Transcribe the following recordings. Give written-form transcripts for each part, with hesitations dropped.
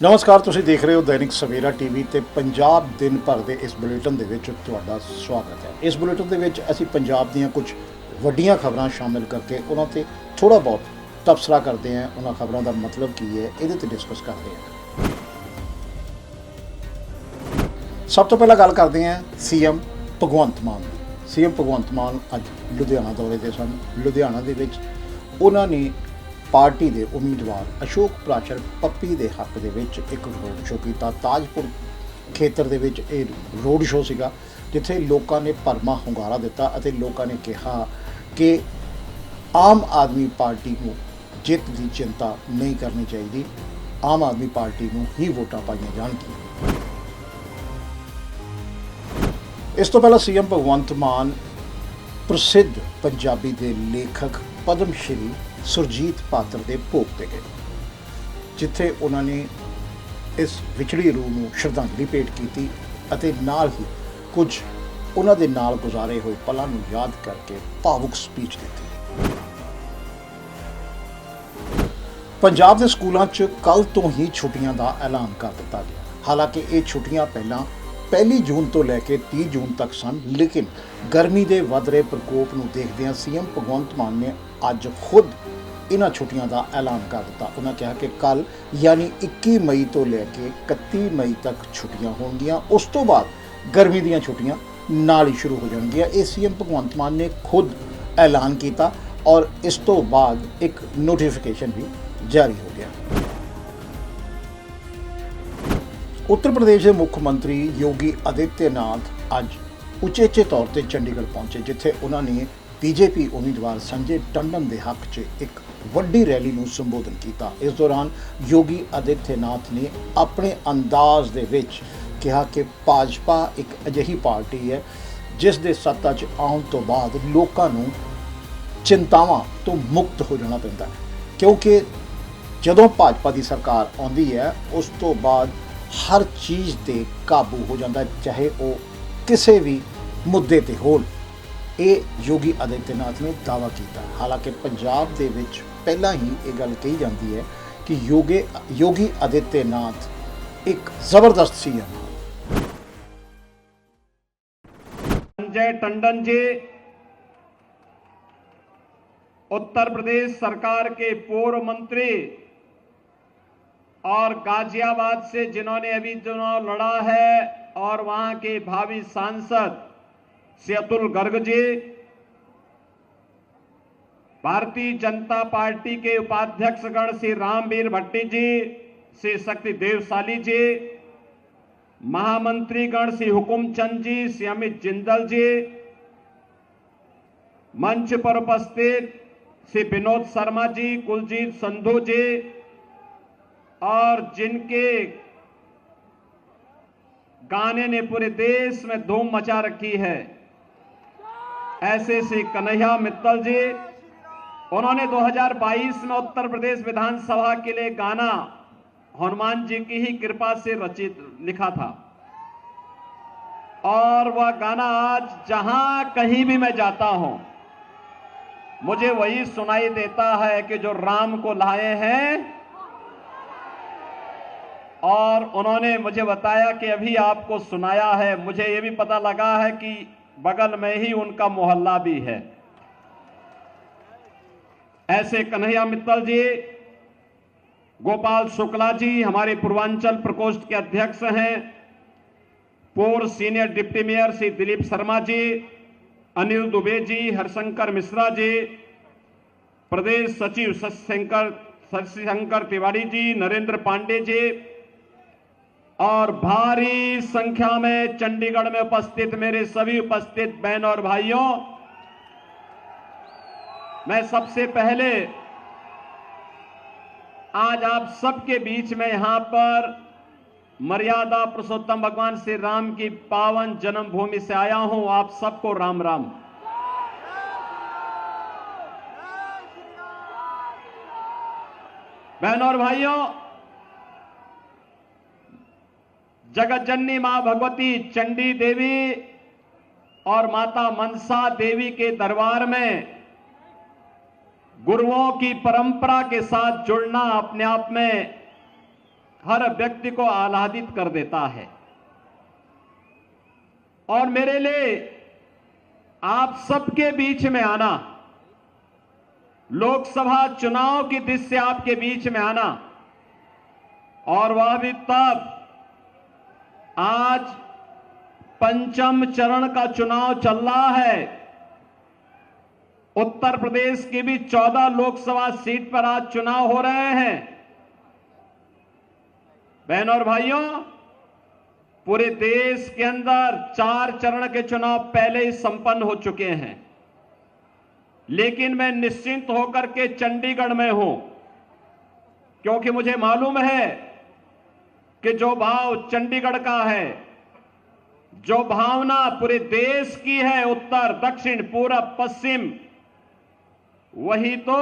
नमस्कार, तुसीं देख रहे हो दैनिक सवेरा टीवी ते पंजाब दिन भर के इस बुलेटिन दे विच तुहाडा स्वागत है। इस बुलेटिन दे विच असीं पंजाब दीयां कुछ वड्डियां खबरां शामिल करके उन्हां ते थोड़ा बहुत तबसरा करते हैं। उन्हां खबरां दा मतलब की है, इहदे ते डिस्कस करते हैं। सब तो पहला गल करते हैं सीएम भगवंत मान। सीएम भगवंत मान अज लुधियाना दौरे ते सन। लुधियाना दे विच उन्हां ने पार्टी के उम्मीदवार अशोक प्राचर पप्पी के हक दे विच एक रोड शो किया। ताजपुर खेतर दे विच ये रोड शो सीगा जिथे लोगों ने भरमा हुंगारा दिता और लोगों ने कहा कि आम आदमी पार्टी को जित की चिंता नहीं करनी चाहिए, आम आदमी पार्टी को ही वोटां पाईयां जाणगियां। इस तो पहला सीएम भगवंत मान प्रसिद्ध पंजाबी के लेखक पद्म श्री सुरजीत पात्र के भोग ते गए, जिथे उन्होंने इस विछड़ी रूह को श्रद्धांजलि भेंट की और नाल ही कुछ उन्हों के नाल गुजारे हुए पलों को याद करके भावुक स्पीच दी। पंजाब के स्कूलों च कल तो ही छुट्टियां का ऐलान कर दिता गया। हालांकि ये छुट्टियां पहला 1 जून तो लैके 30 जून तक सन, लेकिन गर्मी के वध रहे प्रकोप को देखदे सीएम भगवंत मान ने अज खुद इन्हां छुट्टियां का ऐलान कर दिता। उन्होंने कहा कि कल यानी 21 मई तो लैके 31 मई तक छुट्टियां होंगियां, उस तो बाद गर्मी दी छुट्टियां नाल ही शुरू हो जाएंगियां। ये सीएम भगवंत मान ने खुद ऐलान किया और इस तो बाद एक नोटिफिकेशन भी जारी हो गया। उत्तर प्रदेश के मुख्यमंत्री योगी आदित्यनाथ अज उचेचे तौर पर चंडीगढ़ पहुंचे, जिथे उन्होंने बीजेपी उम्मीदवार संजय टंडन के हक च एक वड्डी रैली को संबोधन किया। इस दौरान योगी आदित्यनाथ ने अपने अंदाज दे विच कहा कि भाजपा एक अजिही पार्टी है जिस दे सत्ता च आउण तो बाद लोगों को चिंतावां तो मुक्त हो जाना पैंदा है, क्योंकि जदों भाजपा की सरकार आउंदी है उस तो बाद हर चीज़ ते काबू हो जाता है, चाहे वो किसी भी मुद्दे ते हो। ये योगी आदित्यनाथ ने दावा किया। हालांकि पंजाब दे विच पहला ही ये गल कही जाती है कि योगी आदित्यनाथ एक जबरदस्त सीएम है। संजय टंडन जी उत्तर प्रदेश सरकार के पूर्व मंत्री और गाजियाबाद से जिन्होंने अभी चुनाव लड़ा है, और वहां के भावी सांसद श्री अतुल गर्ग जी, भारतीय जनता पार्टी के उपाध्यक्षगण श्री रामवीर भट्टी जी, श्री शक्तिदेव साली जी, महामंत्रीगण श्री हुकुमचंद जी, श्री अमित जिंदल जी, मंच पर उपस्थित श्री विनोद शर्मा जी, कुलजीत संधू जी, और जिनके गाने ने पूरे देश में धूम मचा रखी है, ऐसे श्री कन्हैया मित्तल जी। उन्होंने 2022 में उत्तर प्रदेश विधानसभा के लिए गाना हनुमान जी की ही कृपा से लिखा था, और वह गाना आज जहां कहीं भी मैं जाता हूं मुझे वही सुनाई देता है कि जो राम को लाए हैं। और उन्होंने मुझे बताया कि अभी आपको सुनाया है, मुझे यह भी पता लगा है कि बगल में ही उनका मोहल्ला भी है। ऐसे कन्हैया मित्तल जी, गोपाल शुक्ला जी हमारे पूर्वांचल प्रकोष्ठ के अध्यक्ष हैं, पूर्व senior deputy mayor Shri Dilip Sharma ji, Anil Dubey ji, Harishankar Mishra ji, प्रदेश सचिव शशिशंकर तिवारी जी, नरेंद्र पांडे जी, और भारी संख्या में चंडीगढ़ में उपस्थित मेरे सभी उपस्थित बहनों और भाइयों, मैं सबसे पहले आज आप सबके बीच में यहां पर मर्यादा पुरुषोत्तम भगवान श्री राम की पावन जन्मभूमि से आया हूं। आप सबको राम राम। बहनों और भाइयों, जगत जननी मां भगवती चंडी देवी और माता मनसा देवी के दरबार में गुरुओं की परंपरा के साथ जुड़ना अपने आप में हर व्यक्ति को आह्लादित कर देता है। और मेरे लिए आप सबके बीच में आना, लोकसभा चुनाव की दृष्टि से आपके बीच में आना, और वह भी तब आज पंचम चरण का चुनाव चल रहा है। उत्तर प्रदेश की भी 14 लोकसभा सीट पर आज चुनाव हो रहे हैं। बहनों और भाइयों, पूरे देश के अंदर 4 चरण के चुनाव पहले ही संपन्न हो चुके हैं, लेकिन मैं निश्चिंत होकर के चंडीगढ़ में हूं, क्योंकि मुझे मालूम है कि जो भाव चंडीगढ़ का है, जो भावना पूरे देश की है, उत्तर दक्षिण पूरब पश्चिम, वही तो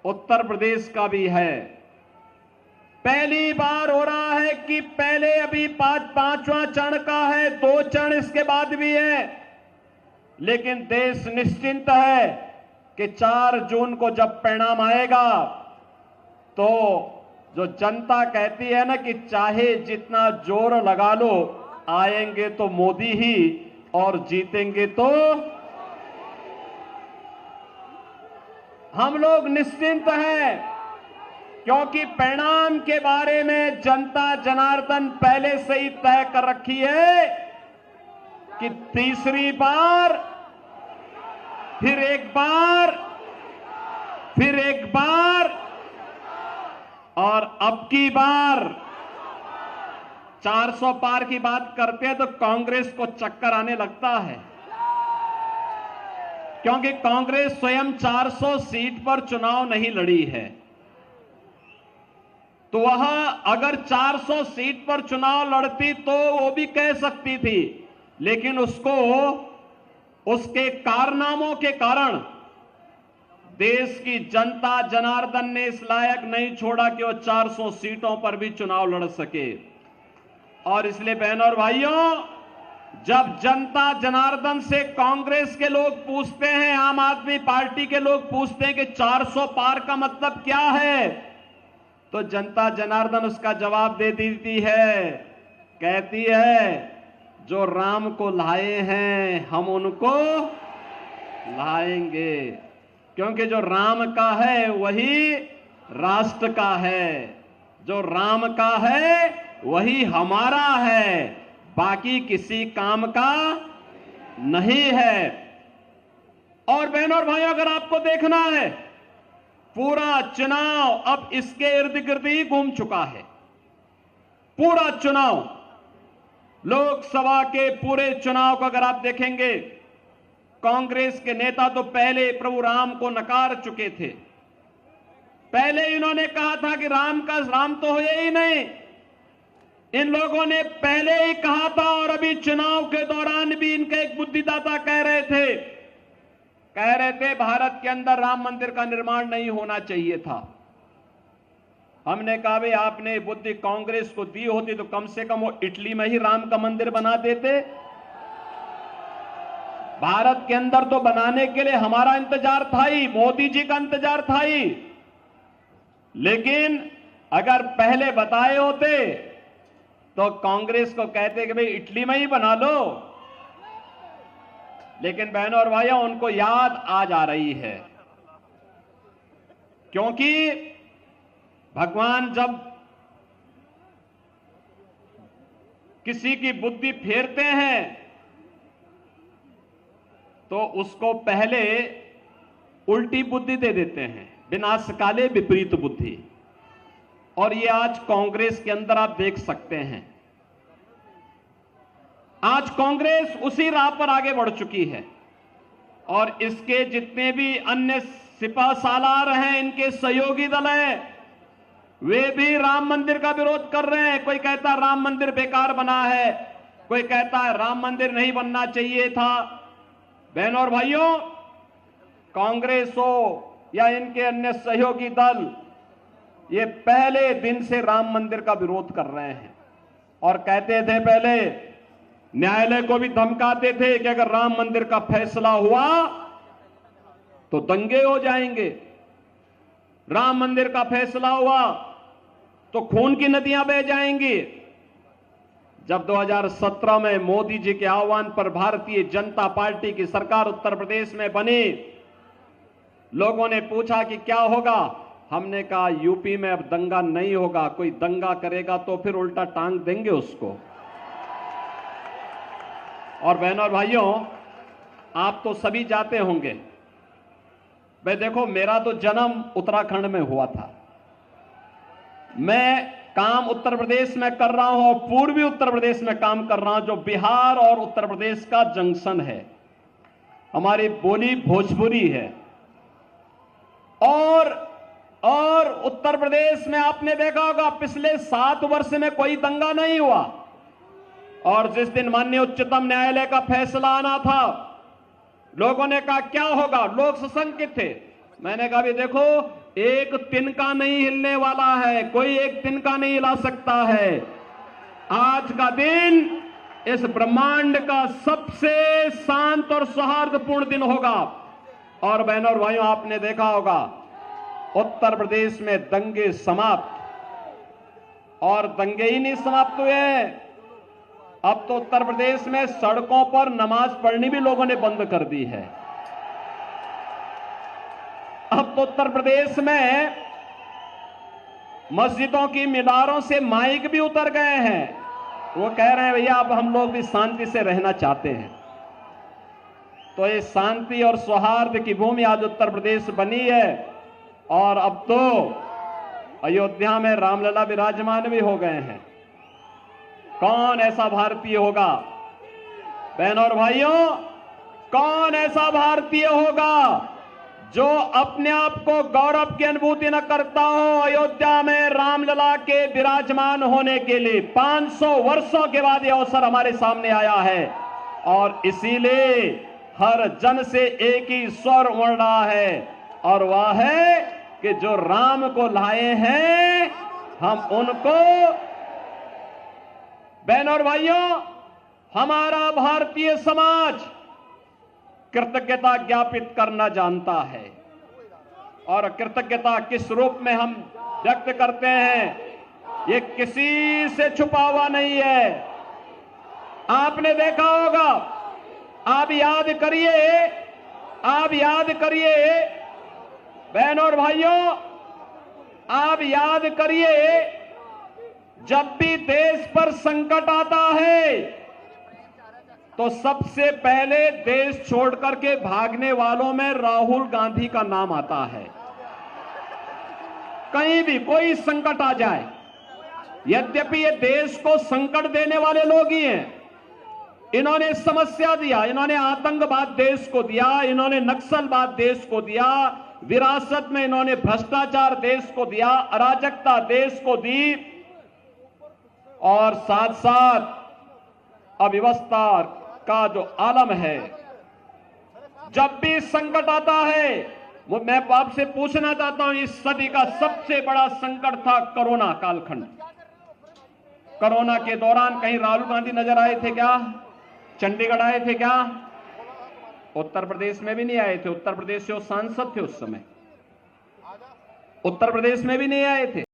उत्तर प्रदेश का भी है। पहली बार हो रहा है कि पहले अभी पांचवां चरण का है, 2 चरण इसके बाद भी है, लेकिन देश निश्चिंत है कि 4 जून को जब परिणाम आएगा तो जो जनता कहती है ना कि चाहे जितना जोर लगा लो, आएंगे तो मोदी ही और जीतेंगे तो हम लोग निश्चिंत हैं, क्योंकि परिणाम के बारे में जनता जनार्दन पहले से ही तय कर रखी है कि तीसरी बार, फिर एक बार, फिर एक बार, और अब की बार 400 पार की बात करते हैं तो कांग्रेस को चक्कर आने लगता है, क्योंकि कांग्रेस स्वयं 400 सीट पर चुनाव नहीं लड़ी है। तो वह अगर 400 सीट पर चुनाव लड़ती तो वो भी कह सकती थी, लेकिन उसको उसके कारनामों के कारण देश की जनता जनार्दन ने इस लायक नहीं छोड़ा कि वो 400 सीटों पर भी चुनाव लड़ सके। और इसलिए बहनों और भाइयों, जब जनता जनार्दन से कांग्रेस के लोग पूछते हैं, आम आदमी पार्टी के लोग पूछते हैं कि 400 पार का मतलब क्या है, तो जनता जनार्दन उसका जवाब दे देती है, कहती है जो राम को लाए हैं हम उनको लाएंगे, क्योंकि जो राम का है वही राष्ट्र का है, जो राम का है वही हमारा है, बाकी किसी काम का नहीं है। और बहनों और भाइयों, अगर आपको देखना है, पूरा चुनाव अब इसके इर्द गिर्द ही घूम चुका है। पूरा चुनाव, लोकसभा के पूरे चुनाव को अगर आप देखेंगे, कांग्रेस के नेता तो पहले प्रभु राम को नकार चुके थे। पहले इन्होंने कहा था कि राम तो हो ही नहीं, इन लोगों ने पहले ही कहा था, और अभी चुनाव के दौरान भी इनके एक बुद्धिदाता कह रहे थे भारत के अंदर राम मंदिर का निर्माण नहीं होना चाहिए था। हमने कहा भाई आपने बुद्धि कांग्रेस को दी होती तो कम से कम वो इटली में ही राम का मंदिर बना देते। भारत के अंदर तो बनाने के लिए हमारा इंतजार था ही, मोदी जी का इंतजार था ही, लेकिन अगर पहले बताए होते तो कांग्रेस को कहते कि भाई इटली में ही बना लो। लेकिन बहनों और भाइयों, उनको याद आ जा रही है, क्योंकि भगवान जब किसी की बुद्धि फेरते हैं तो उसको पहले उल्टी बुद्धि दे देते हैं, विनाशकाले विपरीत बुद्धि। और ये आज कांग्रेस के अंदर आप देख सकते हैं, आज कांग्रेस उसी राह पर आगे बढ़ चुकी है, और इसके जितने भी अन्य सिपा सालार हैं, इनके सहयोगी दल हैं, वे भी राम मंदिर का विरोध कर रहे हैं। कोई कहता है राम मंदिर बेकार बना है, कोई कहता है राम मंदिर नहीं बनना चाहिए था। बहनों और भाइयों, कांग्रेस हो या इनके अन्य सहयोगी दल, ये पहले दिन से राम मंदिर का विरोध कर रहे हैं, और कहते थे, पहले न्यायालय को भी धमकाते थे कि अगर राम मंदिर का फैसला हुआ तो दंगे हो जाएंगे। राम मंदिर का फैसला हुआ तो खून की नदियां बह जाएंगी। जब 2017 में मोदी जी के आह्वान पर भारतीय जनता पार्टी की सरकार उत्तर प्रदेश में बनी, लोगों ने पूछा कि क्या होगा। हमने कहा यूपी में अब दंगा नहीं होगा, कोई दंगा करेगा तो फिर उल्टा टांग देंगे उसको। और बहनों और भाइयों, आप तो सभी जाते होंगे। भाई देखो, मेरा तो जन्म उत्तराखंड में हुआ था। मैं काम उत्तर प्रदेश में कर रहा हूं और पूर्वी उत्तर प्रदेश में काम कर रहा हूं, जो बिहार और उत्तर प्रदेश का जंक्शन है। हमारी बोली भोजपुरी है। और उत्तर प्रदेश में आपने देखा होगा पिछले 7 वर्ष में कोई दंगा नहीं हुआ। और जिस दिन माननीय उच्चतम न्यायालय का फैसला आना था, लोगों ने कहा क्या होगा, लोग सशंकित थे। मैंने कहा भी देखो, एक तिनका नहीं हिलने वाला है, कोई एक तिनका नहीं हिला सकता है। आज का दिन इस ब्रह्मांड का सबसे शांत और सौहार्दपूर्ण दिन होगा। और बहनों और भाइयों, आपने देखा होगा उत्तर प्रदेश में दंगे समाप्त, और दंगे ही नहीं समाप्त हुए, अब तो उत्तर प्रदेश में सड़कों पर नमाज पढ़नी भी लोगों ने बंद कर दी है। अब तो उत्तर प्रदेश में मस्जिदों की मीनारों से माइक भी उतर गए हैं। वो कह रहे हैं भैया अब हम लोग भी शांति से रहना चाहते हैं। तो ये शांति और सौहार्द की भूमि आज उत्तर प्रदेश बनी है। और अब तो अयोध्या में रामलला विराजमान भी हो गए हैं। कौन ऐसा भारतीय होगा, बहनों और भाइयों, कौन ऐसा भारतीय होगा जो अपने आप को गौरव की अनुभूति न करता हो अयोध्या में रामलला के विराजमान होने के लिए। 500 वर्षों के बाद यह अवसर हमारे सामने आया है, और इसीलिए हर जन से एक ही स्वर उड़ रहा है, और वह है कि जो राम को लाए हैं हम उनको, बहनों और भाइयों, हमारा भारतीय समाज कृतज्ञता ज्ञापित करना जानता है। और कृतज्ञता किस रूप में हम व्यक्त करते हैं, ये किसी से छुपा हुआ नहीं है। आपने देखा होगा, आप याद करिए बहनों और भाइयों, आप याद करिए, जब भी देश पर संकट आता है तो सबसे पहले देश छोड़ करके भागने वालों में राहुल गांधी का नाम आता है। कहीं भी कोई संकट आ जाए, यद्यपि ये देश को संकट देने वाले लोग ही हैं। इन्होंने समस्या दिया, इन्होंने आतंकवाद देश को दिया, इन्होंने नक्सलवाद देश को दिया, विरासत में इन्होंने भ्रष्टाचार देश को दिया, अराजकता देश को दी, और साथ साथ अव्यवस्था का जो आलम है। जब भी संकट आता है, वो मैं आपसे पूछना चाहता हूं, इस सदी का सबसे बड़ा संकट था कोरोना कालखंड। कोरोना के दौरान कहीं राहुल गांधी नजर आए थे क्या? चंडीगढ़ आए थे क्या? उत्तर प्रदेश में भी नहीं आए थे। उत्तर प्रदेश से वो सांसद थे उस समय, उत्तर प्रदेश में भी नहीं आए थे।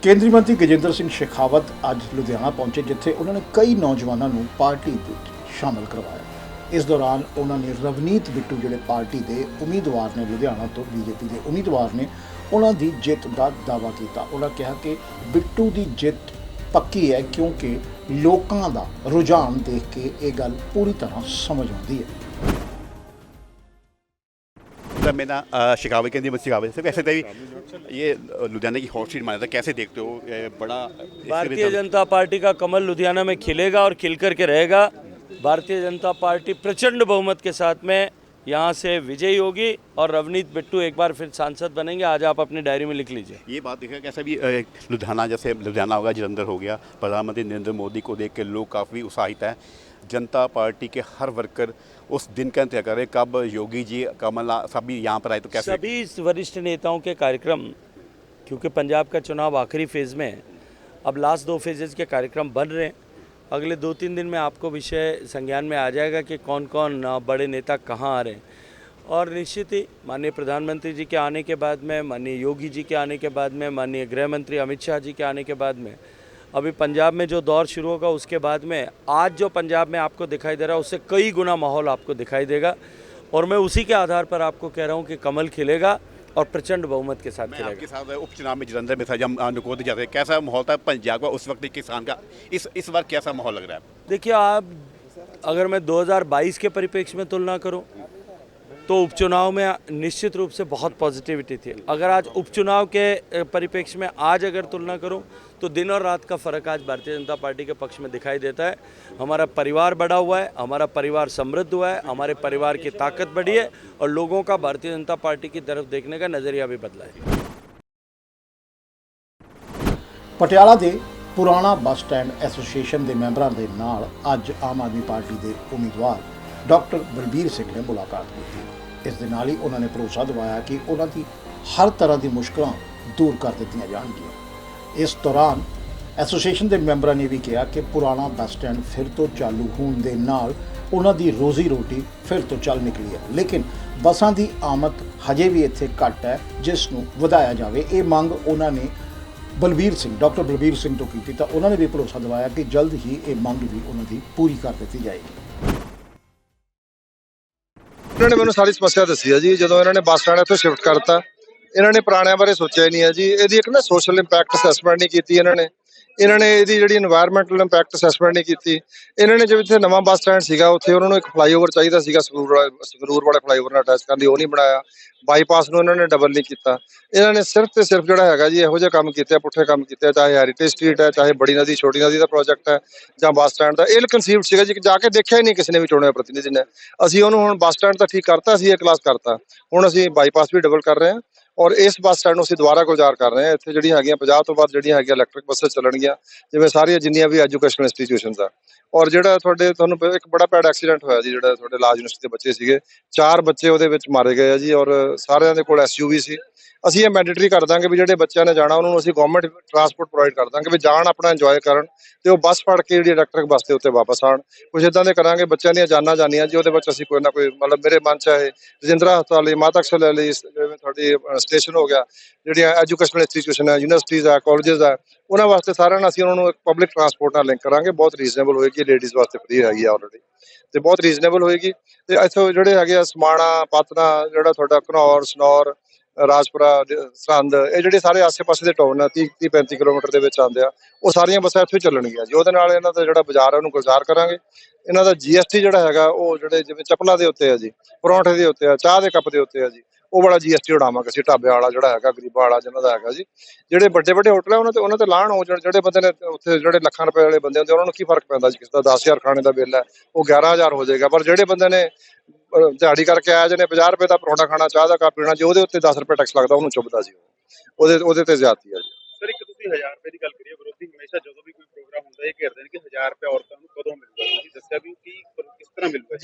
ਕੇਂਦਰੀ ਮੰਤਰੀ ਗਜੇਂਦਰ ਸਿੰਘ ਸ਼ੇਖਾਵਤ ਅੱਜ ਲੁਧਿਆਣਾ ਪਹੁੰਚੇ, ਜਿੱਥੇ ਉਹਨਾਂ ਨੇ ਕਈ ਨੌਜਵਾਨਾਂ ਨੂੰ ਪਾਰਟੀ ਵਿੱਚ ਸ਼ਾਮਲ ਕਰਵਾਇਆ। ਇਸ ਦੌਰਾਨ ਉਹਨਾਂ ਨੇ ਰਵਨੀਤ ਬਿੱਟੂ, ਜਿਹੜੇ ਪਾਰਟੀ ਦੇ ਉਮੀਦਵਾਰ ਨੇ, ਲੁਧਿਆਣਾ ਤੋਂ ਬੀਜੇਪੀ ਦੇ ਉਮੀਦਵਾਰ ਨੇ, ਉਹਨਾਂ ਦੀ ਜਿੱਤ ਦਾ ਦਾਅਵਾ ਕੀਤਾ। ਉਹਨਾਂ ਕਿਹਾ ਕਿ ਬਿੱਟੂ ਦੀ ਜਿੱਤ ਪੱਕੀ ਹੈ, ਕਿਉਂਕਿ ਲੋਕਾਂ ਦਾ ਰੁਝਾਨ ਦੇਖ ਕੇ ਇਹ ਗੱਲ ਪੂਰੀ ਤਰ੍ਹਾਂ ਸਮਝ ਆਉਂਦੀ ਹੈ। मेरा शिकावत केंद्रीय मंत्री शिकावत से वैसे तभी ये लुधियाना की हॉट सीट माना था, कैसे देखते हो? ये बड़ा भारतीय जनता पार्टी का कमल लुधियाना में खिलेगा और खिल करके रहेगा। भारतीय जनता पार्टी प्रचंड बहुमत के साथ में यहाँ से विजयी होगी और रवनीत बिट्टू एक बार फिर सांसद बनेंगे। आज आप अपनी डायरी में लिख लीजिए। ये बात देखिए, कैसा भी लुधियाना, जैसे लुधियाना होगा, जलंधर हो गया, प्रधानमंत्री नरेंद्र मोदी को देख के लोग काफ़ी उत्साहित हैं। जनता पार्टी के हर वर्कर उस दिन का इंतजार कर रहे कब योगी जी, कमल सभी यहाँ पर आए। तो कैसे सभी वरिष्ठ नेताओं के कार्यक्रम, क्योंकि पंजाब का चुनाव आखिरी फेज़ में है, अब लास्ट 2 फेजेज़ के कार्यक्रम बन रहे हैं। अगले 2-3 दिन में आपको विषय संज्ञान में आ जाएगा कि कौन कौन बड़े नेता कहाँ आ रहे हैं। और निश्चित ही माननीय प्रधानमंत्री जी के आने के बाद में, माननीय योगी जी के आने के बाद में, माननीय गृह मंत्री अमित शाह जी के आने के बाद में, अभी पंजाब में जो दौर शुरू होगा उसके बाद में आज जो पंजाब में आपको दिखाई दे रहा है उससे कई गुना माहौल आपको दिखाई देगा। और मैं उसी के आधार पर आपको कह रहा हूँ कि कमल खिलेगा और प्रचंड बहुमत के साथ मैं खिलेगा। आपके साथ उपचुनाव में जलंधर में था जब नकोद जाते, कैसा माहौल था पंजाब का उस वक्त किसान का, इस बार कैसा माहौल लग रहा है? देखिए, आप अगर मैं 2022 के परिप्रेक्ष्य में तुलना करूं तो उपचुनाव में निश्चित रूप से बहुत पॉजिटिविटी थी। अगर आज उपचुनाव के परिप्रेक्ष्य में आज अगर तुलना करूं तो दिन और रात का फ़र्क आज भारतीय जनता पार्टी के पक्ष में दिखाई देता है। हमारा परिवार बढ़ा हुआ है, हमारा परिवार समृद्ध हुआ है, हमारे परिवार की ताकत बढ़ी है और लोगों का भारतीय जनता पार्टी की तरफ देखने का नज़रिया भी बदला है। ਪਟਿਆਲਾ ਦੇ ਪੁਰਾਣਾ ਬੱਸ ਸਟੈਂਡ ਐਸੋਸੀਏਸ਼ਨ ਦੇ ਮੈਂਬਰਾਂ ਦੇ ਨਾਲ ਅੱਜ ਆਮ ਆਦਮੀ ਪਾਰਟੀ ਦੇ ਉਮੀਦਵਾਰ ਡਾਕਟਰ ਬਲਬੀਰ ਸਿੰਘ ਨੇ ਮੁਲਾਕਾਤ ਕੀਤੀ। ਇਸ ਦੇ ਨਾਲ ਹੀ ਉਹਨਾਂ ਨੇ ਭਰੋਸਾ ਦਿਵਾਇਆ ਕਿ ਉਹਨਾਂ ਦੀ ਹਰ ਤਰ੍ਹਾਂ ਦੀ ਮੁਸ਼ਕਲਾਂ ਦੂਰ ਕਰ ਦਿੱਤੀਆਂ ਜਾਣਗੀਆਂ। ਇਸ ਦੌਰਾਨ ਐਸੋਸੀਏਸ਼ਨ ਦੇ ਮੈਂਬਰਾਂ ਨੇ ਵੀ ਕਿਹਾ ਕਿ ਪੁਰਾਣਾ ਬੱਸ ਸਟੈਂਡ ਫਿਰ ਤੋਂ ਚਾਲੂ ਹੋਣ ਦੇ ਨਾਲ ਉਹਨਾਂ ਦੀ ਰੋਜ਼ੀ ਰੋਟੀ ਫਿਰ ਤੋਂ ਚੱਲ ਨਿਕਲੀ ਹੈ, ਲੇਕਿਨ ਬੱਸਾਂ ਦੀ ਆਮਦ ਹਜੇ ਵੀ ਇੱਥੇ ਘੱਟ ਹੈ, ਜਿਸ ਨੂੰ ਵਧਾਇਆ ਜਾਵੇ। ਇਹ ਮੰਗ ਉਹਨਾਂ ਨੇ ਬਲਬੀਰ ਸਿੰਘ ਡਾਕਟਰ ਬਲਬੀਰ ਸਿੰਘ ਤੋਂ ਕੀਤੀ ਤਾਂ ਉਹਨਾਂ ਨੇ ਵੀ ਭਰੋਸਾ ਦਿਵਾਇਆ ਕਿ ਜਲਦ ਹੀ ਇਹ ਮੰਗ ਵੀ ਉਹਨਾਂ ਦੀ ਪੂਰੀ ਕਰ ਦਿੱਤੀ ਜਾਏਗੀ। ਇਹਨਾਂ ਨੇ ਮੈਨੂੰ ਸਾਰੀ ਸਮੱਸਿਆ ਦੱਸੀ ਹੈ ਜੀ। ਜਦੋਂ ਇਹਨਾਂ ਨੇ ਬੱਸ ਸਟੈਂਡ ਇੱਥੋਂ ਸ਼ਿਫਟ ਕਰਤਾ, ਇਹਨਾਂ ਨੇ ਪੁਰਾਣਿਆਂ ਬਾਰੇ ਸੋਚਿਆ ਹੀ ਨਹੀਂ ਹੈ ਜੀ। ਇਹਦੀ ਇੱਕ ਨਾ ਸੋਸ਼ਲ ਇੰਪੈਕਟ ਅਸੈਸਮੈਂਟ ਨਹੀਂ ਕੀਤੀ ਇਹਨਾਂ ਨੇ ਇਹਦੀ ਜਿਹੜੀ এনवायरमेंटल ਇੰਪੈਕਟ ਅਸੈਸਮੈਂਟ ਨਹੀਂ ਕੀਤੀ। ਇਹਨਾਂ ਨੇ ਜਿੱਥੇ ਨਵਾਂ ਬੱਸ ਸਟੈਂਡ ਸੀਗਾ ਉੱਥੇ ਉਹਨਾਂ ਨੂੰ ਇੱਕ ਫਲਾਈਓਵਰ ਚਾਹੀਦਾ ਸੀਗਾ ਸੰਗਰੂਰ ਵਾਲੇ ਫਲਾਈਓਵਰ ਨਾਲ ਅਟੈਚ ਕਰਨ ਦੀ, ਉਹ ਨਹੀਂ ਬਣਾਇਆ। ਬਾਈਪਾਸ ਨੂੰ ਇਹਨਾਂ ਨੇ ਡਬਲ ਨਹੀਂ ਕੀਤਾ। ਇਹਨਾਂ ਨੇ ਸਿਰਫ ਤੇ ਸਿਰਫ ਜਿਹੜਾ ਹੈਗਾ ਜੀ ਇਹੋ ਜਿਹੇ ਕੰਮ ਕੀਤੇ, ਪੁੱਠੇ ਕੰਮ ਕੀਤੇ, ਚਾਹੇ ਹੈਰੀਟੇਜ ਸਟਰੀਟ ਹੈ, ਚਾਹੇ ਬੜੀ ਨਦੀ ਛੋਟੀ ਨਦੀ ਦਾ ਪ੍ਰੋਜੈਕਟ ਹੈ, ਜਾਂ ਬੱਸ ਸਟੈਂਡ ਦਾ ਇਲ ਕਨਸੀਵਡ ਸੀਗਾ ਜੀ। ਜਾ ਕੇ ਦੇਖਿਆ ਹੀ ਨਹੀਂ ਕਿਸੇ ਨੇ ਵੀ, ਚੁਣਿਆ ਪ੍ਰਤੀਨਿਧੀ ਨੇ। ਅਸੀਂ ਉਹਨੂੰ ਹੁਣ ਬੱਸ ਸਟੈਂਡ ਤਾਂ ਠੀਕ ਕਰਤਾ, ਅਸੀਂ ਇਹ ਕਲਾਸ ਕਰਤਾ, ਹੁਣ ਅਸੀਂ ਬਾਈਪਾਸ ਵੀ ਡਬਲ ਕਰ ਰਹੇ ਹਾਂ ਔਰ ਇਸ ਬੱਸ ਸਟੈਂਡ ਨੂੰ ਅਸੀਂ ਦੁਬਾਰਾ ਗੁਲਜ਼ਾਰ ਕਰ ਰਹੇ ਹਾਂ। ਇੱਥੇ ਜਿਹੜੀਆਂ ਹੈਗੀਆਂ 50 ਤੋਂ ਵੱਧ ਜਿਹੜੀਆਂ ਹੈਗੀਆਂ ਇਲੈਕਟ੍ਰਿਕ ਬੱਸਾਂ ਚੱਲਣਗੀਆਂ, ਜਿਵੇਂ ਸਾਰੀਆਂ ਜਿੰਨੀਆਂ ਵੀ ਐਜੂਕੇਸ਼ਨਲ ਇੰਸਟੀਟਿਊਸ਼ਨਸ ਆ। ਔਰ ਜਿਹੜਾ ਤੁਹਾਨੂੰ ਇੱਕ ਬੜਾ ਭੈੜਾ ਐਕਸੀਡੈਂਟ ਹੋਇਆ ਜੀ, ਜਿਹੜਾ ਤੁਹਾਡੇ ਲਾਜ ਯੂਨੀਵਰਸਿਟੀ ਦੇ ਬੱਚੇ ਸੀਗੇ, 4 ਬੱਚੇ ਉਹਦੇ ਵਿੱਚ ਮਾਰੇ ਗਏ ਆ ਜੀ, ਔਰ ਸਾਰਿਆਂ ਦੇ ਕੋਲ SUV ਸੀ। ਅਸੀਂ ਇਹ ਮੈਂਡੇਟਰੀ ਕਰ ਦਾਂਗੇ ਵੀ ਜਿਹੜੇ ਬੱਚਿਆਂ ਨੇ ਜਾਣਾ ਉਹਨਾਂ ਨੂੰ ਅਸੀਂ ਗਵਰਨਮੈਂਟ ਟਰਾਂਸਪੋਰਟ ਪ੍ਰੋਵਾਈਡ ਕਰ ਦਾਂਗੇ ਵੀ ਜਾਣ, ਆਪਣਾ ਇੰਜੋਏ ਕਰਨ ਤੇ ਉਹ ਬੱਸ ਫੜ ਕੇ ਜਿਹੜੀ ਇਲੈਕਟ੍ਰਿਕ ਬੱਸ ਦੇ ਉੱਤੇ ਵਾਪਸ ਆਉਣ। ਕੁਝ ਇਦਾਂ ਦੇ ਕਰਾਂਗੇ, ਬੱਚਿਆਂ ਦੀਆਂ ਜਾਨਾਂ ਜਾਣੀਆਂ ਜੀ। ਉਹਦੇ ਵਿੱਚ ਅਸੀਂ ਕੋਈ ਨਾ ਕੋਈ, ਮਤਲਬ ਮੇਰੇ ਮਨ 'ਚ ਹੈ ਰਜਿੰਦਰਾ ਹਸਪਤਾਲ ਲਈ, ਮਾਤਾ ਅਕਸਰ ਲਈ, ਜਿਵੇਂ ਤੁਹਾਡੀ ਸਟੇਸ਼ਨ ਹੋ ਗਿਆ, ਜਿਹੜੀਆਂ ਐਜੂਕੇਸ਼ਨਲ ਇੰਸਟੀਟਿਊਸ਼ਨ ਹੈ, ਯੂਨੀਵਰਸਿਟੀਜ਼ ਆ, ਕਾਲਜਿਸ ਆ, ਉਹਨਾਂ ਵਾਸਤੇ ਸਾਰਿਆਂ ਨਾਲ ਅਸੀਂ ਉਹਨਾਂ ਨੂੰ ਪਬਲਿਕ ਟਰਾਂਸਪੋਰਟ ਨਾਲ ਲਿੰਕ ਕਰਾਂਗੇ। ਬਹੁਤ ਰੀਜ਼ਨੇਬਲ ਹੋਏਗੀ, ਲੇਡੀਜ਼ ਵਾਸਤੇ ਫ੍ਰੀ ਹੈਗੀ ਆ ਆਲਰੇਡੀ, ਤੇ ਬਹੁਤ ਰੀਜ਼ਨੇਬਲ ਹੋਏਗੀ। ਤੇ ਇੱਥੋਂ ਜਿਹੜੇ ਹੈਗੇ ਆ ਸਮਾਣਾ, ਪਤਨਾ, ਜਿਹੜਾ ਤੁਹਾਡਾ ਘਨੌਰ, ਸਨੌਰ, ਰਾਜਪੁਰਾ, ਸਰਹੰਦ, ਇਹ ਜਿਹੜੇ ਸਾਰੇ ਆਸੇ-ਪਾਸੇ ਦੇ ਟਾਊਨ ਆ 30-35 ਕਿਲੋਮੀਟਰ ਦੇ ਵਿੱਚ ਆਉਂਦੇ ਆ, ਉਹ ਸਾਰੀਆਂ ਬੱਸਾਂ ਇੱਥੋਂ ਚੱਲਣਗੀਆਂ ਜੀ। ਉਹਦੇ ਨਾਲ ਇਹਨਾਂ ਦਾ ਜਿਹੜਾ ਬਾਜ਼ਾਰ ਹੈ ਉਹਨੂੰ ਗੁਲਜ਼ਾਰ ਕਰਾਂਗੇ। ਇਹਨਾਂ ਦਾ GST ਜਿਹੜਾ ਹੈਗਾ ਉਹ ਜਿਹੜੇ ਜਿਵੇਂ ਚੱਪਲਾਂ ਦੇ ਉੱਤੇ ਆ ਜੀ, ਪਰੌਂਠੇ ਦੇ ਉੱਤੇ ਆ, ਚਾਹ ਦੇ ਕੱਪ ਦੇ ਉੱਤੇ ਆ ਜੀ, ਉਹ ਵਾਲਾ GST ਉਡਾਵਾਂਗੇ ਅਸੀਂ। ਢਾਬੇ ਵਾਲਾ ਜਿਹੜਾ ਹੈਗਾ, ਗਰੀਬਾਂ ਵਾਲਾ ਜਿਹਨਾਂ ਦਾ ਹੈਗਾ ਜੀ, ਜਿਹੜੇ ਵੱਡੇ ਹੋਟਲ ਆ ਉਹਨਾਂ ਤੇ ਲਾਣ ਹੋ ਜਾਣ। ਜਿਹੜੇ ਬੰਦੇ ਨੇ ਉੱਥੇ ਜਿਹੜੇ ਲੱਖਾਂ ਰੁਪਏ ਵਾਲੇ ਬੰਦੇ ਹੁੰਦੇ ਉਹਨਾਂ ਨੂੰ ਕੀ ਫਰਕ ਪੈਂਦਾ ਜੀ, ਕਿਸੇ ਦਾ 10,000 ਖਾਣੇ ਦਾ ਬਿੱਲ ਹੈ ਉਹ 11,000 ਹੋ ਜਾਏਗਾ। ਪਰ ਜਿਹੜੇ ਬੰਦੇ ਨੇ ਦਿਹਾੜੀ ਕਰਕੇ ਆਇਆ ਜਿਹਨੇ 50 ਰੁਪਏ ਦਾ ਪਰੌਂਠਾ ਖਾਣਾ, ਚਾਹ ਦਾ ਕੱਪ ਪੀਣਾ ਜੀ, ਉਹਦੇ ਉੱਤੇ 10 ਰੁਪਏ ਟੈਕਸ ਲੱਗਦਾ, ਉਹਨੂੰ ਚੁੱਭਦਾ ਜੀ, ਉਹਦੇ ਤੇ ਜ਼ਿਆਦਤੀ ਆ ਜੀ। ਸਰ, ਇੱਕ ਤੁਸੀਂ 1000 ਰੁਪਏ ਦੀ ਗੱਲ ਕਰੀਏ, ਵਿਰੋਧੀ ਹਮੇਸ਼ਾ ਜਦੋਂ ਵੀ ਕੋਈ ਪ੍ਰੋਗਰਾਮ ਹੁੰਦਾ ਇਹ ਘੇਰਦੇ ਨੇ ਕਿ 1000 ਰੁਪਏ ਔਰਤਾਂ ਨੂੰ ਕਦੋਂ ਮਿਲੂਗਾ। ਤੁਸੀਂ ਦੱਸਿਆ ਵੀ ਕਿਸ ਤਰ੍ਹਾਂ ਮਿਲੂਗਾ।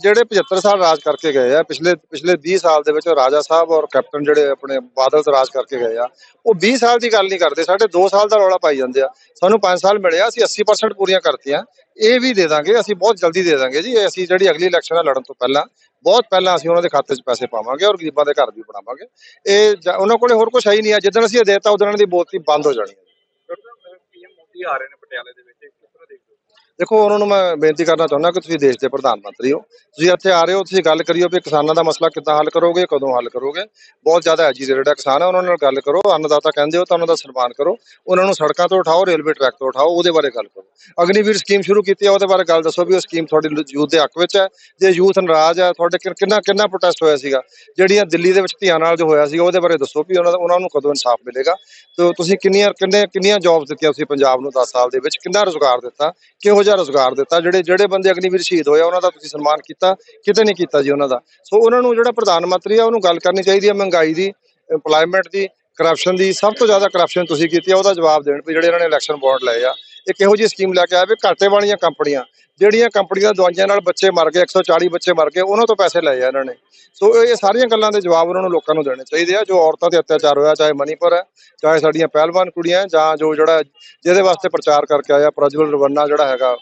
ਜਿਹੜੇ 75 ਸਾਲ ਰਾਜ ਕਰਕੇ ਗਏ ਆ, ਪਿਛਲੇ 20 ਸਾਲ ਦੇ ਵਿੱਚ ਰਾਜਾ ਸਾਹਿਬ ਔਰ ਕੈਪਟਨ ਜਿਹੜੇ ਆਪਣੇ ਬਾਦਲ ਤੋਂ ਰਾਜ ਕਰਕੇ ਗਏ ਆ, ਉਹ 20 ਸਾਲ ਦੀ ਗੱਲ ਨਹੀਂ ਕਰਦੇ, ਸਾਡੇ 2 ਸਾਲ ਦਾ ਰੌਲਾ ਪਾਈ ਜਾਂਦੇ ਆ। ਸਾਨੂੰ 5 ਸਾਲ ਮਿਲੇ ਆ, ਅਸੀਂ 80% ਪੂਰੀਆਂ ਕਰਤੀਆਂ। ਇਹ ਵੀ ਦੇ ਦਾਂਗੇ, ਅਸੀਂ ਬਹੁਤ ਜਲਦੀ ਦੇ ਦਾਂਗੇ ਜੀ। ਅਸੀਂ ਜਿਹੜੀ ਅਗਲੀ ਇਲੈਕਸ਼ਨ ਆ ਲੜਨ ਤੋਂ ਪਹਿਲਾਂ, ਬਹੁਤ ਪਹਿਲਾਂ ਅਸੀਂ ਉਹਨਾਂ ਦੇ ਖਾਤੇ 'ਚ ਪੈਸੇ ਪਾਵਾਂਗੇ ਔਰ ਗਰੀਬਾਂ ਦੇ ਘਰ ਵੀ ਬਣਾਵਾਂਗੇ। ਇਹ ਉਹਨਾਂ ਕੋਲੇ ਹੋਰ ਕੁਛ ਹੈ ਹੀ ਨਹੀਂ ਆ। ਜਿੱਦਣ ਅਸੀਂ ਇਹ ਦੇਤਾ ਉਦੋਂ ਉਹਨਾਂ ਦੀ ਬੋਲਤੀ ਬੰਦ ਹੋ ਜਾਣੀ ਹੈ। PM ਮੋਦੀ ਆ ਰਹੇ ਨੇ ਪਟਿਆਲੇ ਦੇ ਵਿੱਚ, ਕਿਸ ਤਰ੍ਹਾਂ ਦੇਖਦੇ ਹੋ? ਦੇਖੋ, ਉਹਨਾਂ ਨੂੰ ਮੈਂ ਬੇਨਤੀ ਕਰਨਾ ਚਾਹੁੰਦਾ ਕਿ ਤੁਸੀਂ ਦੇਸ਼ ਦੇ ਪ੍ਰਧਾਨ ਮੰਤਰੀ ਹੋ, ਤੁਸੀਂ ਇੱਥੇ ਆ ਰਹੇ ਹੋ, ਤੁਸੀਂ ਗੱਲ ਕਰਿਓ ਵੀ ਕਿਸਾਨਾਂ ਦਾ ਮਸਲਾ ਕਿੱਦਾਂ ਹੱਲ ਕਰੋਗੇ, ਕਦੋਂ ਹੱਲ ਕਰੋਗੇ। ਬਹੁਤ ਜ਼ਿਆਦਾ ਐਜੀਟੇਟਡ ਕਿਸਾਨ ਹੈ, ਉਹਨਾਂ ਨਾਲ ਗੱਲ ਕਰੋ। ਅੰਨਦਾਤਾ ਕਹਿੰਦੇ ਹੋ ਤਾਂ ਉਹਨਾਂ ਦਾ ਸਨਮਾਨ ਕਰੋ, ਉਹਨਾਂ ਨੂੰ ਸੜਕਾਂ ਤੋਂ ਉਠਾਓ, ਰੇਲਵੇ ਟਰੈਕ ਤੋਂ ਉਠਾਓ, ਉਹਦੇ ਬਾਰੇ ਗੱਲ ਕਰੋ। ਅਗਨੀਵੀਰ ਸਕੀਮ ਸ਼ੁਰੂ ਕੀਤੀ ਹੈ, ਉਹਦੇ ਬਾਰੇ ਗੱਲ ਦੱਸੋ ਵੀ ਉਹ ਸਕੀਮ ਤੁਹਾਡੀ ਯੂਥ ਦੇ ਹੱਕ ਵਿੱਚ ਹੈ। ਜੇ ਯੂਥ ਨਾਰਾਜ਼ ਹੈ, ਤੁਹਾਡੇ ਕਿੰਨਾ ਪ੍ਰੋਟੈਸਟ ਹੋਇਆ ਸੀਗਾ, ਜਿਹੜੀਆਂ ਦਿੱਲੀ ਦੇ ਵਿੱਚ ਧੀਆਂ ਨਾਲ ਜੋ ਹੋਇਆ ਸੀਗਾ, ਉਹਦੇ ਬਾਰੇ ਦੱਸੋ ਵੀ ਉਹਨਾਂ ਨੂੰ ਕਦੋਂ ਇਨਸਾਫ ਮਿਲੇਗਾ। ਤੇ ਤੁਸੀਂ ਕਿੰਨੀਆਂ ਜੌਬਸ ਦਿੱਤੀਆਂ ਤੁਸੀਂ ਪੰਜਾਬ ਨੂੰ 10 ਸਾਲ ਦੇ ਵਿੱਚ, ਕਿੰਨਾ ਰੁਜ਼ਗਾਰ ਦਿੱਤਾ, ਕਿਹੋ ਜਿਹਾ ਰੁਜ਼ਗਾਰ ਦਿੱਤਾ। ਜਿਹੜੇ ਬੰਦੇ ਅਗਨੀਵੀਰ ਸ਼ਹੀਦ ਹੋਇਆ ਉਹਨਾਂ ਦਾ ਤੁਸੀਂ ਸਨਮਾਨ ਕੀਤਾ, ਕਿਤੇ ਨਹੀਂ ਕੀਤਾ ਜੀ ਉਹਨਾਂ ਦਾ। ਸੋ ਉਹਨਾਂ ਨੂੰ ਜਿਹੜਾ ਪ੍ਰਧਾਨ ਮੰਤਰੀ ਆ ਉਹਨੂੰ ਗੱਲ ਕਰਨੀ ਚਾਹੀਦੀ ਹੈ ਮਹਿੰਗਾਈ ਦੀ, ਇੰਪਲਾਇਮੈਂਟ ਦੀ, ਕਰਪਸ਼ਨ ਦੀ। ਸਭ ਤੋਂ ਜ਼ਿਆਦਾ ਕਰਪਸ਼ਨ ਤੁਸੀਂ ਕੀਤੀ ਆ, ਉਹਦਾ ਜਵਾਬ ਦੇਣ ਵੀ ਜਿਹੜੇ ਇਹਨਾਂ ਨੇ ਇਲੈਕਸ਼ਨ ਬੌਂਡ ਲਏ ਆ ਇੱਕ ਇਹੋ ਜਿਹੀ ਸਕੀਮ ਲੈ ਕੇ ਆਇਆ ਵੀ ਘਾਟੇ ਵਾਲੀਆਂ ਕੰਪਨੀਆਂ, ਜਿਹੜੀਆਂ ਕੰਪਨੀਆਂ ਦਵਾਈਆਂ ਨਾਲ ਬੱਚੇ ਮਰ ਗਏ, 140 ਬੱਚੇ ਮਰ ਗਏ, ਉਹਨਾਂ ਤੋਂ ਪੈਸੇ ਲਏ ਆ ਇਹਨਾਂ ਨੇ। ਸੋ ਇਹ ਸਾਰੀਆਂ ਗੱਲਾਂ ਦੇ ਜਵਾਬ ਉਹਨਾਂ ਨੂੰ ਲੋਕਾਂ ਨੂੰ ਦੇਣੇ ਚਾਹੀਦੇ ਆ। ਜੋ ਔਰਤਾਂ ਤੇ ਅਤਿਆਚਾਰ ਹੋਇਆ, ਚਾਹੇ ਮਨੀਪੁਰ ਹੈ, ਚਾਹੇ ਸਾਡੀਆਂ ਪਹਿਲਵਾਨ ਕੁੜੀਆਂ ਹੈ, ਜਾਂ ਜੋ ਜਿਹੜਾ ਜਿਹਦੇ ਵਾਸਤੇ ਪ੍ਰਚਾਰ ਕਰਕੇ ਆਇਆ ਪ੍ਰਜਵਲ ਰਵੰਨਾ ਜਿਹੜਾ ਹੈਗਾ,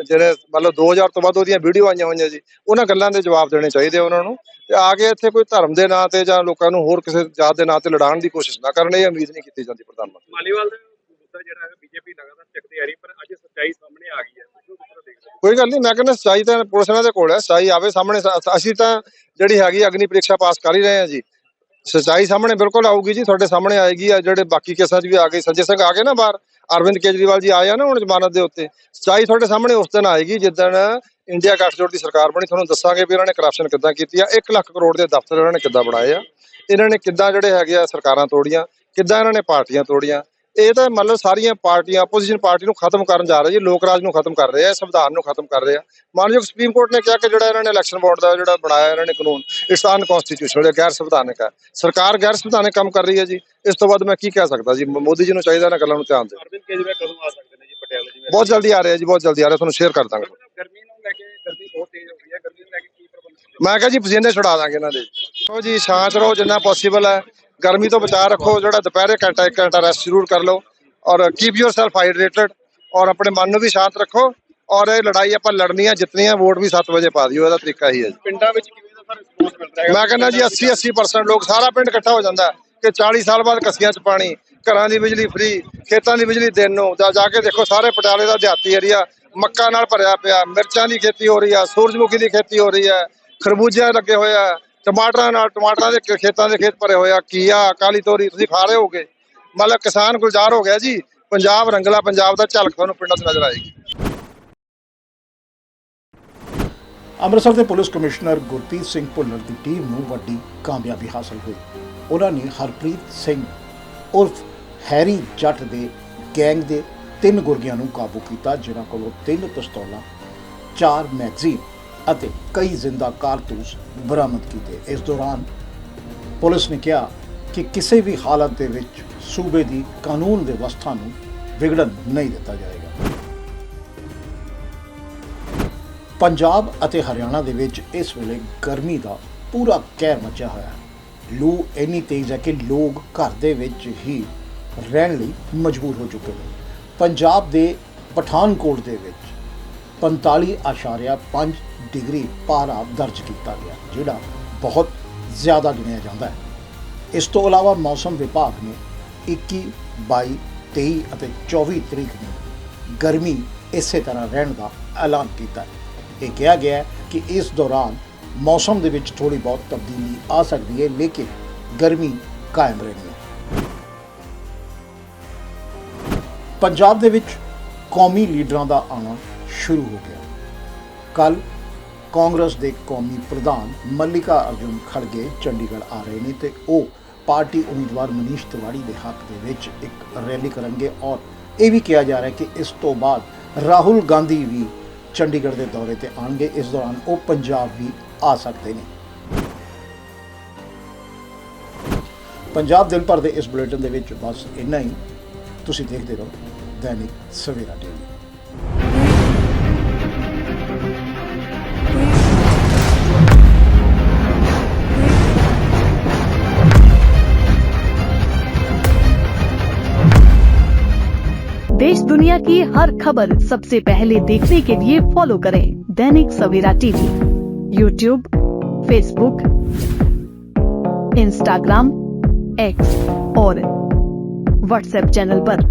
ਜਿਹੜੇ ਮਤਲਬ 2000 ਤੋਂ ਵੱਧ ਉਹਦੀਆਂ ਵੀਡੀਓ ਆਈਆਂ ਹੋਈਆਂ ਜੀ, ਉਹਨਾਂ ਗੱਲਾਂ ਦੇ ਜਵਾਬ ਦੇਣੇ ਚਾਹੀਦੇ ਆ ਉਹਨਾਂ ਨੂੰ। ਤੇ ਆ ਕੇ ਇੱਥੇ ਕੋਈ ਧਰਮ ਦੇ ਨਾਂ ਤੇ ਜਾਂ ਲੋਕਾਂ ਨੂੰ ਹੋਰ ਕਿਸੇ ਜਾਤ ਦੇ ਨਾਂ ਤੇ ਲੜਾਉਣ ਦੀ ਕੋਸ਼ਿਸ਼ ਨਾ ਕਰਨ, ਇਹ ਉਮੀਦ ਨਹੀਂ ਕੀਤੀ ਜਾਂਦੀ ਪ੍ਰਧਾਨ ਮੰਤਰੀ। ਮਾਲੀਵਾਲ ਦਾ ਮੁੱਦਾ ਜਿਹੜਾ ਹੈ ਬੀਜੇਪੀ ਲਗਾਤਾਰ ਚੱਕਦੀ ਆ ਰਹੀ, ਪਰ ਅੱਜ ਸੱਚਾਈ ਸਾਹਮਣੇ ਆ ਗਈ ਹੈ। ਤੁਸੀਂ ਕਿਸ ਤਰ੍ਹਾਂ ਦੇਖਦੇ ਹੋ? ਕੋਈ ਗੱਲ ਨਹੀਂ, ਮੈਂ ਕਹਿੰਦਾ ਸੱਚਾਈ ਤਾਂ ਪੁਲਿਸ ਇਹਨਾਂ ਦੇ ਕੋਲ ਹੈ, ਸੱਚਾਈ ਆਵੇ ਸਾਹਮਣੇ। ਅਸੀਂ ਤਾਂ ਜਿਹੜੀ ਹੈਗੀ ਅਗਨੀ ਪ੍ਰੀਖਿਆ ਪਾਸ ਕਰ ਹੀ ਰਹੇ ਹਾਂ ਜੀ, ਸੱਚਾਈ ਸਾਹਮਣੇ ਬਿਲਕੁਲ ਆਊਗੀ ਜੀ, ਤੁਹਾਡੇ ਸਾਹਮਣੇ ਆਏਗੀ। ਆ ਜਿਹੜੇ ਬਾਕੀ ਕੇਸਾਂ 'ਚ ਵੀ ਆ ਗਏ, ਸੰਜੇ ਸਿੰਘ ਆ ਗਏ ਨਾ ਬਾਹਰ, ਅਰਵਿੰਦ ਕੇਜਰੀਵਾਲ ਜੀ ਆਏ ਆ ਨਾ ਹੁਣ ਜ਼ਮਾਨਤ ਦੇ ਉੱਤੇ, ਸੱਚਾਈ ਤੁਹਾਡੇ ਸਾਹਮਣੇ ਉਸ ਦਿਨ ਆਏਗੀ ਜਿੱਦਣ ਇੰਡੀਆ ਗੱਠਜੋੜ ਦੀ ਸਰਕਾਰ ਬਣੀ। ਤੁਹਾਨੂੰ ਦੱਸਾਂਗੇ ਵੀ ਇਹਨਾਂ ਨੇ ਕਰਪਸ਼ਨ ਕਿੱਦਾਂ ਕੀਤੀ ਆ, 1 ਲੱਖ ਕਰੋੜ ਦੇ ਦਫ਼ਤਰ ਇਹਨਾਂ ਨੇ ਕਿੱਦਾਂ ਬਣਾਏ ਆ, ਇਹਨਾਂ ਨੇ ਕਿੱਦਾਂ ਜਿਹੜੇ ਹੈਗੇ ਆ ਸਰਕਾਰਾਂ ਤੋੜੀਆਂ, ਕਿੱਦਾਂ ਇਹਨਾਂ ਨੇ ਪਾਰਟੀਆਂ ਤੋੜੀਆਂ। ਇਹ ਤਾਂ ਮਤਲਬ ਸਾਰੀਆਂ ਪਾਰਟੀਆਂ ਆਪੋਜੀਸ਼ਨ ਪਾਰਟੀ ਨੂੰ ਖਤਮ ਕਰਨ ਜਾ ਰਹੇ ਜੀ, ਲੋਕ ਰਾਜ ਨੂੰ ਖਤਮ ਕਰ ਰਹੇ ਆ, ਸੰਵਿਧਾਨ ਨੂੰ ਖਤਮ ਕਰ ਰਹੇ ਆ। ਮਾਨਯੋਗ ਸੁਪਰੀਮ ਕੋਰਟ ਨੇ ਕਿਹਾ ਕਿ ਜਿਹੜਾ ਇਹਨਾਂ ਨੇ ਇਲੈਕਸ਼ਨ ਬੋਰਡ ਦਾ ਜਿਹੜਾ ਬਣਾਇਆ ਇਹਨਾਂ ਨੇ ਕਾਨੂੰਨ, ਇਟਸ ਅਨਕਨਸਟੀਟਿਊਸ਼ਨਲ, ਗੈਰ ਸੰਵਿਧਾਨਕ ਹੈ। ਸਰਕਾਰ ਗੈਰ ਸੰਵਿਧਾਨਕ ਕੰਮ ਕਰ ਰਹੀ ਹੈ ਜੀ, ਇਸ ਤੋਂ ਬਾਅਦ ਮੈਂ ਕੀ ਕਹਿ ਸਕਦਾ ਜੀ। ਮੋਦੀ ਜੀ ਨੂੰ ਚਾਹੀਦਾ ਇਹਨਾਂ ਗੱਲਾਂ ਨੂੰ ਧਿਆਨ ਦੇਣ। ਅਰਵਿੰਦ ਕੇਜਰੀਵਾਲ ਕਦੋਂ ਆ ਸਕਦੇ ਨੇ ਜੀ ਪਟਿਆਲਾ ਜਿਵੇਂ? ਬਹੁਤ ਜਲਦੀ ਆ ਰਹੇ ਆ ਜੀ, ਬਹੁਤ ਜਲਦੀ ਆ ਰਹੇ, ਤੁਹਾਨੂੰ ਸ਼ੇਅਰ ਕਰ ਦਾਂਗਾ। ਗਰਮੀ ਨੂੰ ਲੈ ਕੇ, ਗਰਮੀ ਬਹੁਤ ਤੇਜ਼ ਹੋ ਰਹੀ ਹੈ, ਗਰਮੀ ਨੂੰ ਲੈ ਕੇ ਕੀ ਪ੍ਰਬੰਧ? ਮੈਂ ਕਿਹਾ ਜੀ ਪਸੀਨੇ ਛੁਡਾ ਦਾਂਗੇ ਇਹਨਾਂ ਦੇ। ਦੇਖੋ ਜੀ, ਸ਼ਾਂਤ ਰਹੋ ਜਿੰਨਾ ਪੋਸੀਬਲ ਹੈ, ਗਰਮੀ ਤੋਂ ਬਚਾਅ ਰੱਖੋ। ਜਿਹੜਾ ਦੁਪਹਿਰੇ ਘੰਟਾ 1 ਘੰਟਾ ਰੈਸਟ ਜ਼ਰੂਰ ਕਰ ਲਓ, ਔਰ ਕੀਪ ਯੋਰਸੈਲਫ ਹਾਈਡਰੇਟਡ, ਔਰ ਆਪਣੇ ਮਨ ਨੂੰ ਵੀ ਸ਼ਾਂਤ ਰੱਖੋ। ਔਰ ਇਹ ਲੜਾਈ ਆਪਾਂ ਲੜਨੀ ਆ, ਜਿੱਤਣੀ ਆ, ਵੋਟ ਵੀ 7 ਵਜੇ ਪਾ ਦਿਓ, ਇਹਦਾ ਤਰੀਕਾ ਹੀ ਹੈ ਜੀ। ਪਿੰਡਾਂ ਵਿੱਚ ਕਿਵੇਂ ਦਾ ਸਰ ਰਿਸਪੌਂਸ ਮਿਲ ਰਿਹਾ ਹੈ? ਮੈਂ ਕਹਿੰਦਾ ਜੀ 80% ਲੋਕ, ਸਾਰਾ ਪਿੰਡ ਇਕੱਠਾ ਹੋ ਜਾਂਦਾ ਕਿ 40 ਸਾਲ ਬਾਅਦ ਕੱਸੀਆਂ 'ਚ ਪਾਣੀ, ਘਰਾਂ ਦੀ ਬਿਜਲੀ ਫ੍ਰੀ, ਖੇਤਾਂ ਦੀ ਬਿਜਲੀ ਦਿਨ ਨੂੰ। ਜਾ ਕੇ ਦੇਖੋ ਸਾਰੇ ਪਟਿਆਲੇ ਦਾ ਦਿਹਾਤੀ ਏਰੀਆ ਮੱਕਾਂ ਨਾਲ ਭਰਿਆ ਪਿਆ, ਮਿਰਚਾਂ ਦੀ ਖੇਤੀ ਹੋ ਰਹੀ ਆ, ਸੂਰਜਮੁਖੀ ਦੀ ਖੇਤੀ ਹੋ ਰਹੀ ਹੈ, ਖਰਬੂਜੇ ਲੱਗੇ ਹੋਏ ਆ, ਟਮਾਟਰਾਂ ਦੇ ਖੇਤਾਂ ਦੇ ਖੇਤ ਭਰੇ ਹੋਏ ਆ, ਘੀਆ, ਕਾਲੀ ਤੋਰੀ ਤੁਸੀਂ ਖਾ ਰਹੇ ਹੋਗੇ। ਮਤਲਬ ਕਿਸਾਨ ਗੁਲਜ਼ਾਰ ਹੋ ਗਿਆ ਜੀ। ਪੰਜਾਬ ਰੰਗਲਾ ਪੰਜਾਬ ਦਾ ਝਲਕ ਤੁਹਾਨੂੰ ਪਿੰਡਾਂ 'ਚ ਨਜ਼ਰ ਆਏਗੀ। ਅੰਮ੍ਰਿਤਸਰ ਦੇ ਪੁਲਿਸ ਕਮਿਸ਼ਨਰ ਗੁਰਪ੍ਰੀਤ ਸਿੰਘ ਭੁੱਲਰ ਦੀ ਟੀਮ ਨੂੰ ਵੱਡੀ ਕਾਮਯਾਬੀ ਹਾਸਲ ਹੋਈ। ਉਹਨਾਂ ਨੇ ਹਰਪ੍ਰੀਤ ਸਿੰਘ ਉਰਫ ਹੈਰੀ ਜੱਟ ਦੇ ਗੈਂਗ ਦੇ 3 ਗੁਰਗਿਆਂ ਨੂੰ ਕਾਬੂ ਕੀਤਾ, ਜਿਨ੍ਹਾਂ ਕੋਲੋਂ 3 ਪਿਸਤੌਲਾਂ, 4 ਮੈਗਜ਼ੀਨ ਅਤੇ ਕਈ ਜ਼ਿੰਦਾ ਕਾਰਤੂਸ ਬਰਾਮਦ ਕੀਤੇ। ਇਸ ਦੌਰਾਨ ਪੁਲਿਸ ਨੇ ਕਿਹਾ ਕਿ ਕਿਸੇ ਵੀ ਹਾਲਤ ਦੇ ਵਿੱਚ ਸੂਬੇ ਦੀ ਕਾਨੂੰਨ ਵਿਵਸਥਾ ਨੂੰ ਵਿਗੜਨ ਨਹੀਂ ਦਿੱਤਾ ਜਾਏਗਾ। ਪੰਜਾਬ ਅਤੇ ਹਰਿਆਣਾ ਦੇ ਵਿੱਚ ਇਸ ਵੇਲੇ ਗਰਮੀ ਦਾ ਪੂਰਾ ਕਹਿਰ ਮਚਿਆ ਹੋਇਆ ਹੈ। ਲੂ ਇੰਨੀ ਤੇਜ਼ ਹੈ ਕਿ ਲੋਕ ਘਰ ਦੇ ਵਿੱਚ ਹੀ ਰਹਿਣ ਲਈ ਮਜਬੂਰ ਹੋ ਚੁੱਕੇ ਨੇ। ਪੰਜਾਬ ਦੇ ਪਠਾਨਕੋਟ ਦੇ ਵਿੱਚ 45.5 ਡਿਗਰੀ ਪਾਰਾ ਦਰਜ ਕੀਤਾ ਗਿਆ, ਜਿਹੜਾ ਬਹੁਤ ਜ਼ਿਆਦਾ ਗਿਣਿਆ ਜਾਂਦਾ ਹੈ। ਇਸ ਤੋਂ ਇਲਾਵਾ ਮੌਸਮ ਵਿਭਾਗ ਨੇ 21, 22, 23 ਅਤੇ 24 ਤਰੀਕ ਨੂੰ ਗਰਮੀ ਇਸੇ ਤਰ੍ਹਾਂ ਰਹਿਣ ਦਾ ਐਲਾਨ ਕੀਤਾ ਹੈ। ਇਹ ਕਿਹਾ ਗਿਆ ਹੈ ਕਿ ਇਸ ਦੌਰਾਨ ਮੌਸਮ ਦੇ ਵਿੱਚ ਥੋੜੀ ਬਹੁਤ ਤਬਦੀਲੀ ਆ ਸਕਦੀ ਹੈ, ਲੇਕਿਨ ਗਰਮੀ ਕਾਇਮ ਰਹਿਣੀ ਹੈ। ਪੰਜਾਬ ਦੇ ਵਿੱਚ ਕੌਮੀ ਲੀਡਰਾਂ ਦਾ ਆਉਣਾ ਸ਼ੁਰੂ ਹੋ ਗਿਆ। ਕੱਲ ਕਾਂਗਰਸ ਦੇ ਕੌਮੀ ਪ੍ਰਧਾਨ ਮੱਲਿਕਾ ਅਰਜੁਨ ਖੜਗੇ ਚੰਡੀਗੜ੍ਹ ਆ ਰਹੇ ਨੇ ਤੇ ਉਹ ਪਾਰਟੀ ਉਮੀਦਵਾਰ ਮਨੀਸ਼ ਤਿਵਾੜੀ ਦੇ ਹੱਕ ਦੇ ਵਿੱਚ ਇੱਕ ਰੈਲੀ ਕਰਨਗੇ। ਔਰ ਇਹ ਵੀ ਕਿਹਾ ਜਾ ਰਿਹਾ ਹੈ ਕਿ ਇਸ ਤੋਂ ਬਾਅਦ ਰਾਹੁਲ ਗਾਂਧੀ ਵੀ ਚੰਡੀਗੜ੍ਹ ਦੇ ਦੌਰੇ ਤੇ ਆਉਣਗੇ। ਇਸ ਦੌਰਾਨ ਉਹ ਪੰਜਾਬ ਵੀ ਆ ਸਕਦੇ ਨੇ। ਪੰਜਾਬ ਦਿਨ ਭਰ ਦੇ ਇਸ ਬੁਲੇਟਿਨ ਦੇ ਵਿੱਚ ਬਸ ਇੰਨਾ ਹੀ। ਤੁਸੀਂ ਦੇਖਦੇ ਰਹੋ दैनिक सवेरा टीवी। देश दुनिया की हर खबर सबसे पहले देखने के लिए फॉलो करें Dainik Savera TV, YouTube, Facebook, Instagram, X और व्हाट्सएप चैनल पर।